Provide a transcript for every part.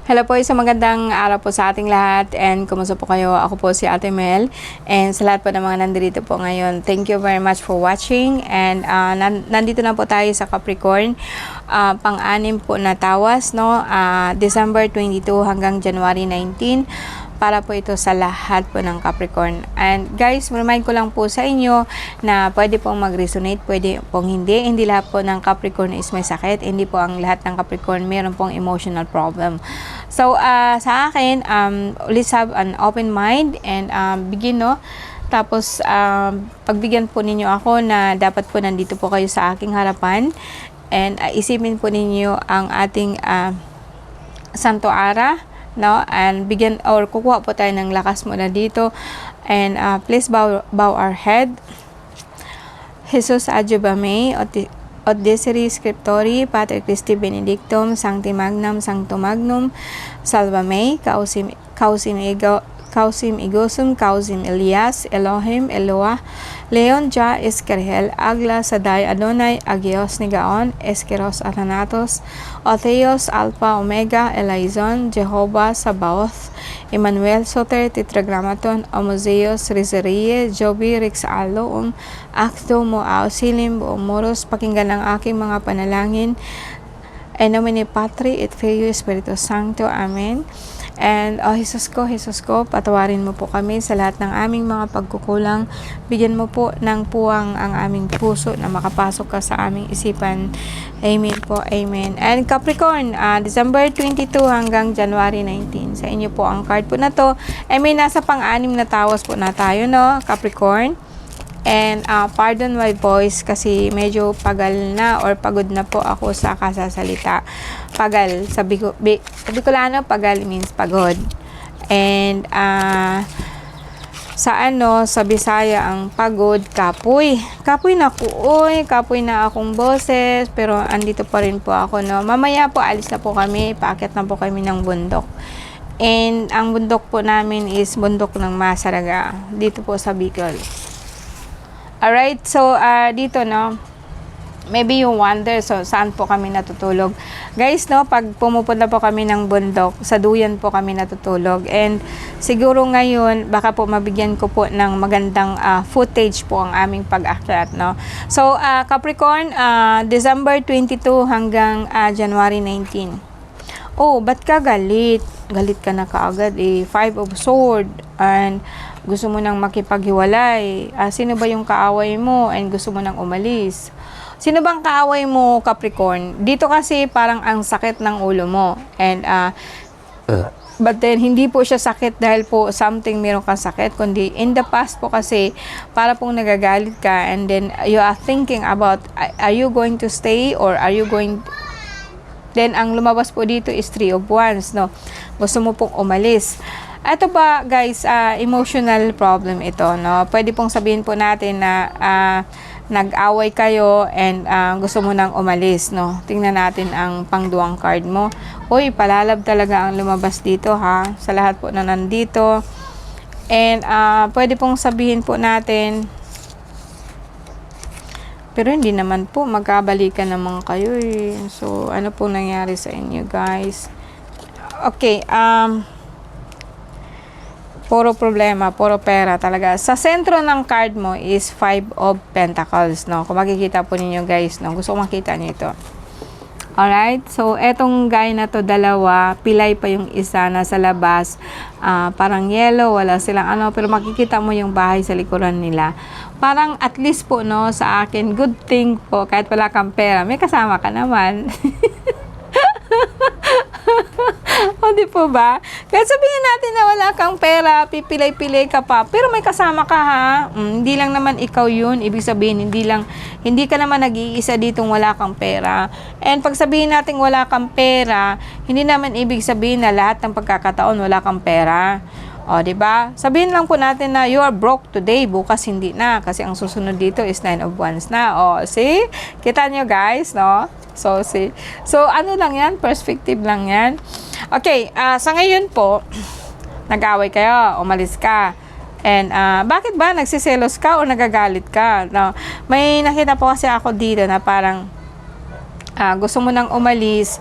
Hello po, isang magandang araw po sa ating lahat and kumusta po kayo? Ako po si Ate Mel and sa lahat po ng mga nandito po ngayon, thank you very much for watching and nandito na po tayo sa Capricorn, pang-anim po na tawas, no? December 22 hanggang January 19 para po ito sa lahat po ng Capricorn. And guys, remind ko lang po sa inyo na pwede pong mag-resonate, pwede pong hindi. Hindi lahat po ng Capricorn is may sakit. Hindi po ang lahat ng Capricorn meron pong emotional problem. So, sa akin, always have an open mind and begin, no? Tapos, pagbigyan po ninyo ako na dapat po nandito po kayo sa aking harapan and isipin po ninyo ang ating Santo Ara, no, and bigyan or kukuha po tayo ng lakas muna dito and please bow our head. Jesus adjuva mei od deseri scriptori Pater Christi benedictum sancti magnum sanctum magnum salva mei causim igosum causim Elias Elohim Eloah Leon ja eskerhel agla saday Adonai agios nigaon eskeros athanatos Otheos Alpha Omega Elizon Jehovah Sabaoth Emmanuel Soter Tetragrammaton Omozeos Rizerie Jobi Rixalo Acto Mo Auxilium Moros. Pakinggan ang aking mga panalangin. En nomine Patri et Filii Spiritus Sancto. Amen. And Jesus ko, patawarin mo po kami sa lahat ng aming mga pagkukulang. Bigyan mo po ng puwang ang aming puso na makapasok ka sa aming isipan. Amen po, amen. And Capricorn, December 22 hanggang January 19. Sa inyo po ang card po na to. I mean, nasa pang-anim na tawas po na tayo, no, Capricorn. And pardon my voice kasi medyo pagal na or pagod na po ako sa kasasalita. Pagal, sa Bicolano, pagal means pagod. And sa Bisaya ang pagod, kapoy. Kapoy na ko, kapoy na akong boses, pero andito pa rin po ako, no. Mamaya po alis na po kami, paakyat na po kami ng bundok. And ang bundok po namin is bundok ng Masaraga, dito po sa Bicol. Alright, so dito, no, maybe you wonder, so saan po kami natutulog? Guys, no, pag pumupunta po kami ng bundok, sa duyan po kami natutulog. And siguro ngayon, baka po mabigyan ko po ng magandang footage po ang aming pag-akyat, no. So, Capricorn, December 22 hanggang January 19. Oh, ba't ka galit? Galit ka na kaagad eh. Five of Swords and gusto mo nang makipaghiwalay. Sino ba yung kaaway mo and gusto mo nang umalis? Sino bang kaaway mo, Capricorn? Dito kasi parang ang sakit ng ulo mo. And but then hindi po siya sakit dahil po something meron kang sakit, kundi in the past po kasi para pong nagagalit ka and then you are thinking about are you going to stay or are you going. Then, ang lumabas po dito is Three of Wands, no? Gusto mo pong umalis. Ito ba, guys, emotional problem ito, no? Pwede pong sabihin po natin na nag-away kayo and gusto mo nang umalis, no? Tingnan natin ang pangduwang card mo. Uy, palalab talaga ang lumabas dito, ha? Sa lahat po na nandito. And pwede pong sabihin po natin, pero hindi naman po, magkabalikan naman kayo eh. So, ano po nangyari sa inyo, guys? Okay, puro problema, puro pera talaga. Sa sentro ng card mo is Five of Pentacles, no? Kung makikita po ninyo, guys, no? Gusto ko makita nyo ito. Alright, so etong guy na to, dalawa, pilay pa yung isa, nasa labas, parang yellow, wala silang ano, pero makikita mo yung bahay sa likuran nila. Parang at least po, no, sa akin, good thing po, kahit wala kang pera, may kasama ka naman. O, di po ba? Kahit sabihin natin na wala kang pera, pipilay-pilay ka pa, pero may kasama ka, ha? Hindi lang naman ikaw yun. Ibig sabihin, hindi ka naman nag-iisa ditong wala kang pera. And pag sabihin natin wala kang pera, hindi naman ibig sabihin na lahat ng pagkakataon wala kang pera. O, di ba? Sabihin lang po natin na you are broke today, bukas hindi na. Kasi ang susunod dito is Nine of Wands na. O, see? Kita nyo, guys, no? So, see? So, ano lang yan? Perspective lang yan. Okay, sa ngayon po, nag-away kayo, umalis ka. And, bakit ba? Nagsiselos ka o nagagalit ka? No? May nakita po kasi ako dito na parang gusto mo nang umalis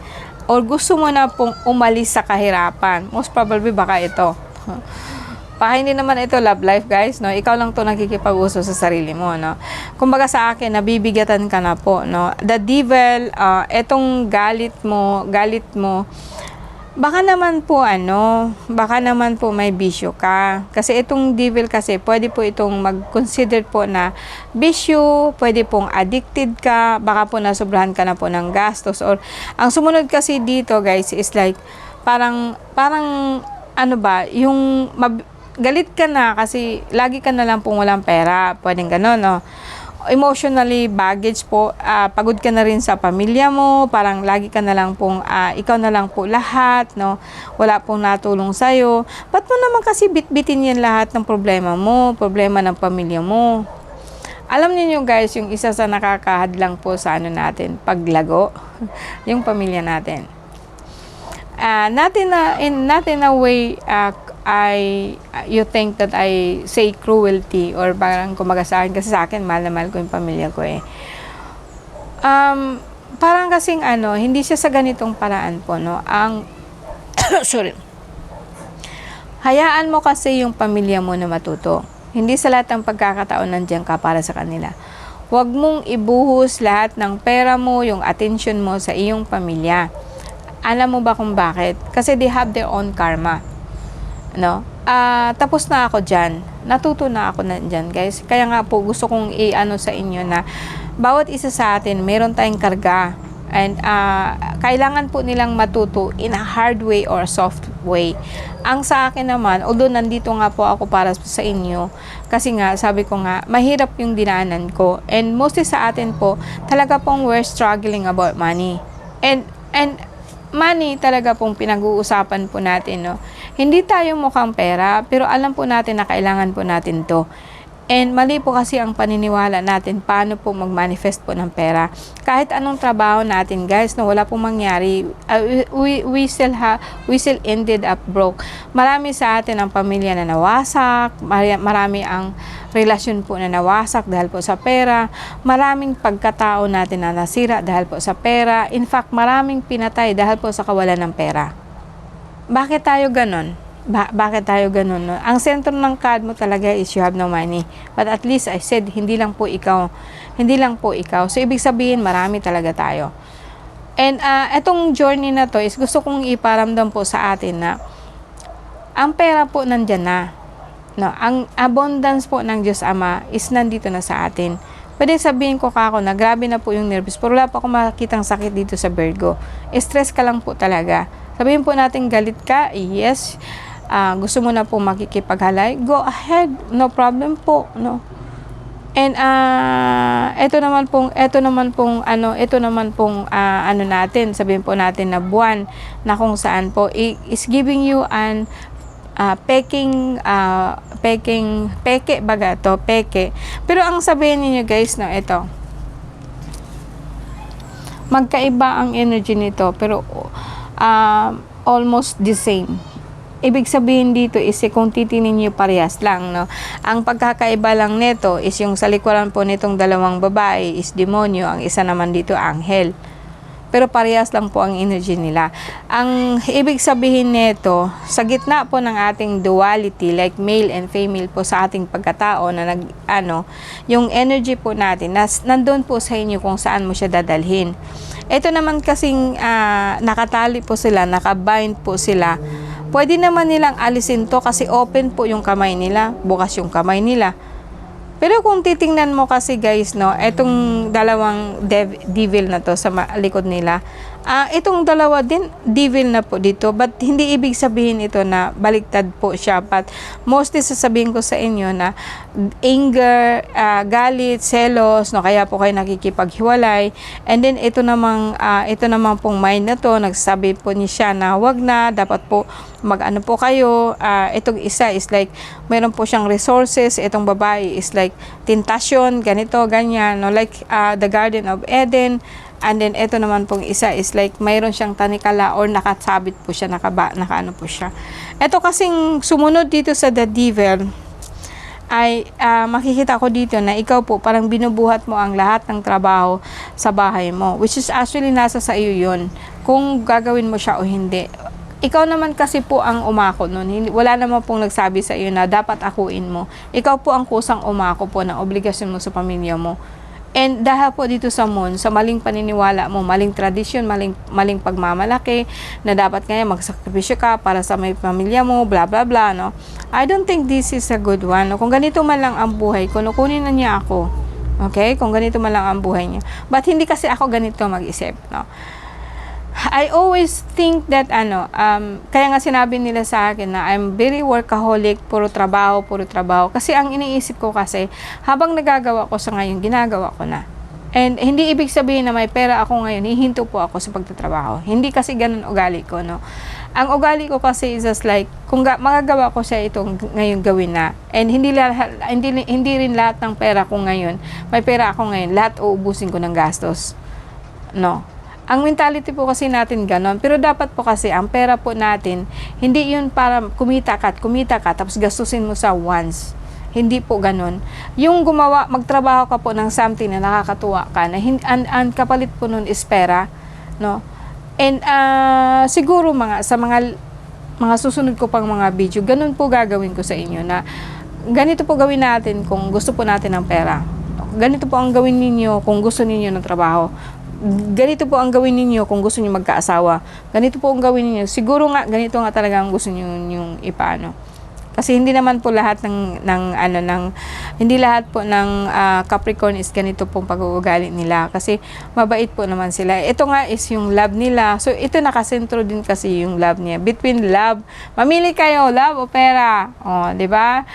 or gusto mo na pong umalis sa kahirapan. Most probably baka ito. Baka hindi naman ito love life, guys, no? Ikaw lang to nakikipag-uso sa sarili mo, no? Kumbaga sa akin, nabibigatan ka na po, no? The devil, etong galit mo, baka naman po may bisyo ka. Kasi itong devil kasi, pwede po itong mag-consider po na bisyo, pwede pong addicted ka, baka po nasobrahan ka na po ng gastos. Or, ang sumunod kasi dito, guys, is like, parang, ano ba, yung, galit ka na kasi lagi ka na lang pong walang pera. Pwedeng gano'n, no? Emotionally baggage po, pagod ka na rin sa pamilya mo, parang lagi ka na lang pong, ikaw na lang po lahat, no? Wala pong natulong sa'yo. Ba't mo naman kasi bitbitin yan lahat ng problema mo, problema ng pamilya mo? Alam niyo guys, yung isa sa nakakahadlang po sa ano natin, paglago, yung pamilya natin. Not in a way, you think that I say cruelty or parang kumaga sa akin, kasi sa akin mahal na mahal ko yung pamilya ko eh. Parang kasing hindi siya sa ganitong paraan po, no? Sorry. Hayaan mo kasi yung pamilya mo na matuto. Hindi sa lahat ng pagkakataon nandiyan ka para sa kanila. Huwag mong ibuhos lahat ng pera mo, yung attention mo sa iyong pamilya. Alam mo ba kung bakit? Kasi they have their own karma. No? Tapos na ako dyan. Natuto na ako na dyan, guys. Kaya nga po, gusto kong i-ano sa inyo na bawat isa sa atin, meron tayong karga. And kailangan po nilang matuto in a hard way or a soft way. Ang sa akin naman, although nandito nga po ako para sa inyo, kasi nga, sabi ko nga, mahirap yung dinaanan ko. And mostly sa atin po, talaga pong we're struggling about money. And money talaga pong pinag-uusapan po natin, no? Hindi tayo mukhang pera, pero alam po natin na kailangan po natin to. And mali po kasi ang paniniwala natin paano po mag-manifest po ng pera. Kahit anong trabaho natin, guys, no, wala pong mangyari. We still ended up broke. Marami sa atin ang pamilya na nawasak, marami ang relasyon po na nawasak dahil po sa pera, maraming pagkatao natin na nasira dahil po sa pera. In fact, maraming pinatay dahil po sa kawalan ng pera. Bakit tayo ganon? Bakit tayo ganun? No? Ang sentro ng card mo talaga is you have no money. But at least I said, hindi lang po ikaw. So, ibig sabihin, marami talaga tayo. And etong journey na to is gusto kong iparamdam po sa atin na ang pera po nandyan na. No? Ang abundance po ng Diyos Ama is nandito na sa atin. Pwede sabihin ko kako na grabe na po yung nervous, pero wala pa akong makikitang sakit dito sa Virgo. Stress ka lang po talaga. Sabihin po natin galit ka, yes. Gusto mo na po makikipaghalay, go ahead, no problem po, no. And ito naman pong ano natin, sabihin po natin na buwan na kung saan po is giving you an peke baga to, peke. Pero ang sabihin niyo guys, no, ito. Magkaiba ang energy nito, pero almost the same. Ibig sabihin dito is kung titinin niyo parehas lang, no? Ang pagkakaiba lang nito is yung sa likuran po nitong dalawang babae is demonyo, ang isa naman dito anghel. Pero parehas lang po ang energy nila. Ang ibig sabihin nito, sa gitna po ng ating duality, like male and female po sa ating pagkatao na yung energy po natin, nandun po sa inyo kung saan mo siya dadalhin. Ito naman kasing nakatali po sila, nakabind po sila. Pwede naman nilang alisin to kasi open po yung kamay nila, bukas yung kamay nila. Pero kung titingnan mo kasi guys, no, etong dalawang devil na to sa likod nila, itong dalawa din devil na po dito, but hindi ibig sabihin ito na baliktad po siya. But mostly sasabihin ko sa inyo na anger, galit, selos, no, kaya po kayo nakikipaghiwalay. And then ito namang pong mind na to, nagsasabi po ni siya na wag na, dapat po mag-ano po kayo. Itong isa is like mayroon po siyang resources, itong babae is like tentasyon, ganito, ganyan, no, like the Garden of Eden. And then ito naman pong isa is like mayroon siyang tanikala or nakasabit po siya, nakaano po siya. Ito kasing sumunod dito sa the devil ay makikita ko dito na ikaw po parang binubuhat mo ang lahat ng trabaho sa bahay mo, which is actually nasa sa iyo yun. kung gagawin mo siya o hindi. Ikaw naman kasi po ang umako nun. Wala naman pong nagsabi sa iyo na dapat akuin mo. Ikaw po ang kusang umako po ng obligasyon mo sa pamilya mo. And dahil po dito sa Moon, sa maling paniniwala mo, maling tradisyon, maling pagmamalaki, na dapat ngayon magsakripisyo ka para sa may pamilya mo, bla bla bla, no? I don't think this is a good one. No? Kung ganito man lang ang buhay ko, kunin na niya ako. Okay? Kung ganito man lang ang buhay niya. But hindi kasi ako ganito mag-isip, no? I always think that kaya nga sinabi nila sa akin na I'm very workaholic, puro trabaho. Kasi ang iniisip ko kasi, habang nagagawa ko sa ngayon, ginagawa ko na. And hindi ibig sabihin na may pera ako ngayon, hihinto po ako sa pagtatrabaho. Hindi kasi ganun ugali ko, no. Ang ugali ko kasi is just like, kung magagawa ko siya itong ngayon gawin na. And hindi rin lahat ng pera ko ngayon, may pera ako ngayon, lahat uubusin ko ng gastos. No. Ang mentality po kasi natin ganon. Pero dapat po kasi, ang pera po natin, hindi yun para kumita ka, tapos gastusin mo sa once. Hindi po ganon. Yung magtrabaho ka po ng something na nakakatuwa ka, na ang kapalit po nun is pera, no? And siguro sa mga susunod ko pang mga video, ganun po gagawin ko sa inyo, na ganito po gawin natin kung gusto po natin ng pera. Ganito po ang gawin ninyo kung gusto ninyo ng trabaho. Ganito po ang gawin ninyo kung gusto niyo magkaasawa. Ganito po ang gawin niyo. Siguro nga ganito nga talaga ang gusto niyo yung ipaano. Kasi hindi naman po lahat hindi lahat po ng Capricorn is ganito pong pag-uugali nila. Kasi mabait po naman sila. Ito nga is yung love nila. So ito nakasentro din kasi yung love niya. Between love, mamili kayo, love o pera. Oh, 'di ba?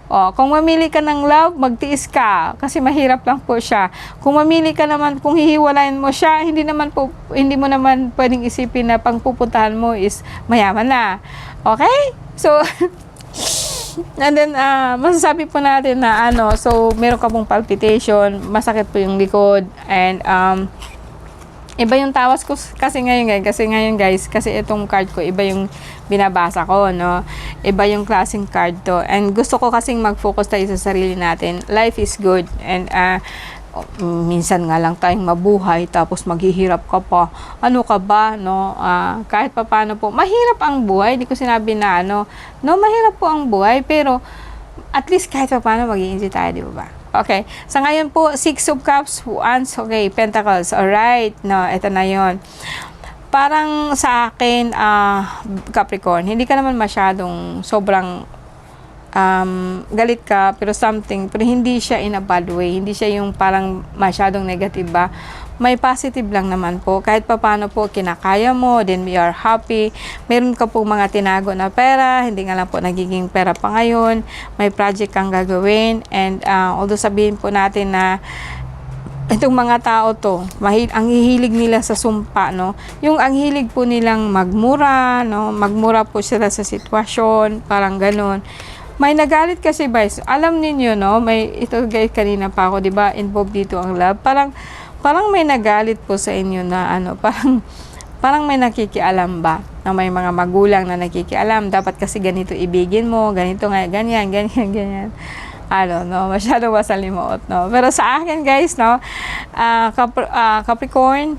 Kung mamili ka ng love, magtiis ka kasi mahirap lang po siya. Kung mamili ka naman, kung hihiwalayin mo siya, hindi mo naman pwedeng isipin na pangpupuntahan mo is mayaman na. Okay? So and then masasabi po natin na so meron ka pong palpitation, masakit po yung likod, and iba yung tawas ko kasi ngayon guys, kasi itong card ko, iba yung binabasa ko, no? Iba yung klaseng card to. And gusto ko kasing mag-focus tayo sa sarili natin. Life is good. And minsan nga lang tayong mabuhay, tapos maghihirap ka pa. Ano ka ba, no? Kahit pa paano po, mahirap ang buhay. Hindi ko sinabi na mahirap po ang buhay, pero at least kahit pa paano mag-i-enjoy tayo, di ba? Okay. Sa ngayon po, 6 of Cups, Wands, okay, Pentacles. Alright. No, ito na yon. Parang sa akin, Capricorn, hindi ka naman masyadong sobrang galit ka, pero hindi siya in a bad way. Hindi siya yung parang masyadong negative ba. May positive lang naman po. Kahit pa paano po, kinakaya mo, then we are happy. Meron ka po mga tinago na pera, hindi nga lang po nagiging pera pa ngayon. May project kang gagawin. And although sabihin po natin na itong mga tao to, ang hihilig nila sa sumpa, no? Yung ang hilig po nilang magmura, no? Magmura po sila sa sitwasyon, parang ganun. May nagalit kasi guys, alam niyo no, ito guys, kanina pa ako, 'di ba? Involved dito ang love. Parang may nagalit po sa inyo na parang may nakikialam ba? Na may mga magulang na nakikialam, dapat kasi ganito ibigin mo, ganito nga, ganyan. No, masyado masalimuot, no. Pero sa akin guys, no, Capricorn,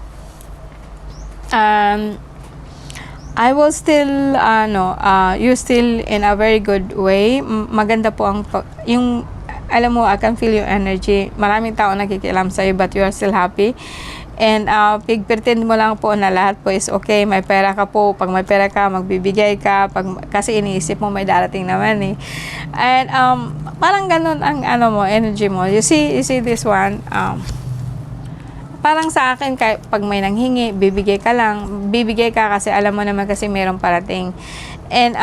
I will still you're still in a very good way. Maganda po yung alam mo, I can feel your energy. Maraming tao nakikialam sa'yo, but you are still happy. And pretend mo lang po na lahat po is okay. May pera ka po. Pag may pera ka, magbibigay ka. Kasi iniisip mo may darating naman eh. And parang ganun ang energy mo. You see this one. Parang sa akin, pag may nanghingi, bibigay ka lang. Bibigay ka kasi alam mo naman kasi mayroong parating. And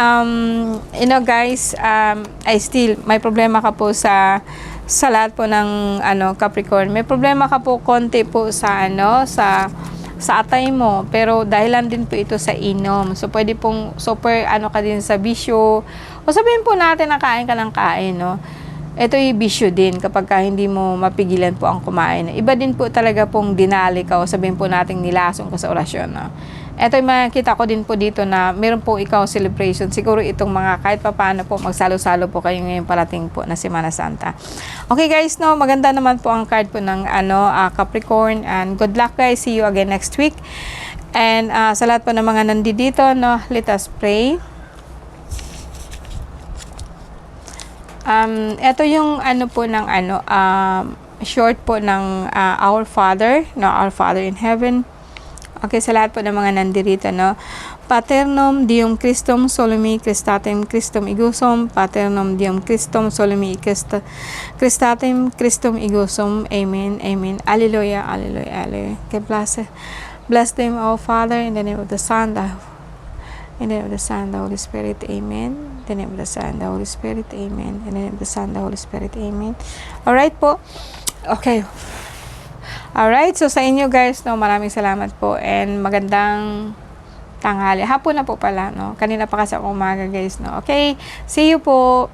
guys, may problema ka po sa lahat po ng Capricorn. May problema ka po konti po sa atay mo, pero dahilan din po ito sa inom. So pwede pong super ka din sa bisyo. O sabihin po natin na kain ka ng kain, no? Ito yung bisyo din kapag hindi mo mapigilan po ang kumain. Iba din po talaga pong dinali ka o sabihin po natin nilasong ka sa orasyon, no? Ito yung makikita ko din po dito na meron po ikaw celebration. Siguro itong mga kahit pa paano po magsalo-salo po kayo ngayon parating po na Semana Santa. Okay guys, no, maganda naman po ang card po ng Capricorn, and good luck guys. See you again next week. And sa lahat po ng mga nandito, no, let us pray. Ito yung ano po ng short po ng Our Father, no, Our Father in Heaven. Okay, sa lahat po ng mga nandirito, no. Paternum Deum Christum Solumi Christatem Christum Igusum, Paternum Deum Christum Solumi Christatem Christum Igusum. Amen, amen. Alleluia, alleluia, alleluia. Okay, bless them, O Father, in the name of the Son, in the name of the Son, the Holy Spirit, amen. In the name of the Son, the Holy Spirit, amen. In the name of the Son, the Holy Spirit, amen. Alright po. Okay. Alright, so sa inyo guys, no, maraming salamat po and magandang tanghali. Hapon na po pala, no. Kanina pa kasi ako umaga guys, no. Okay, see you po.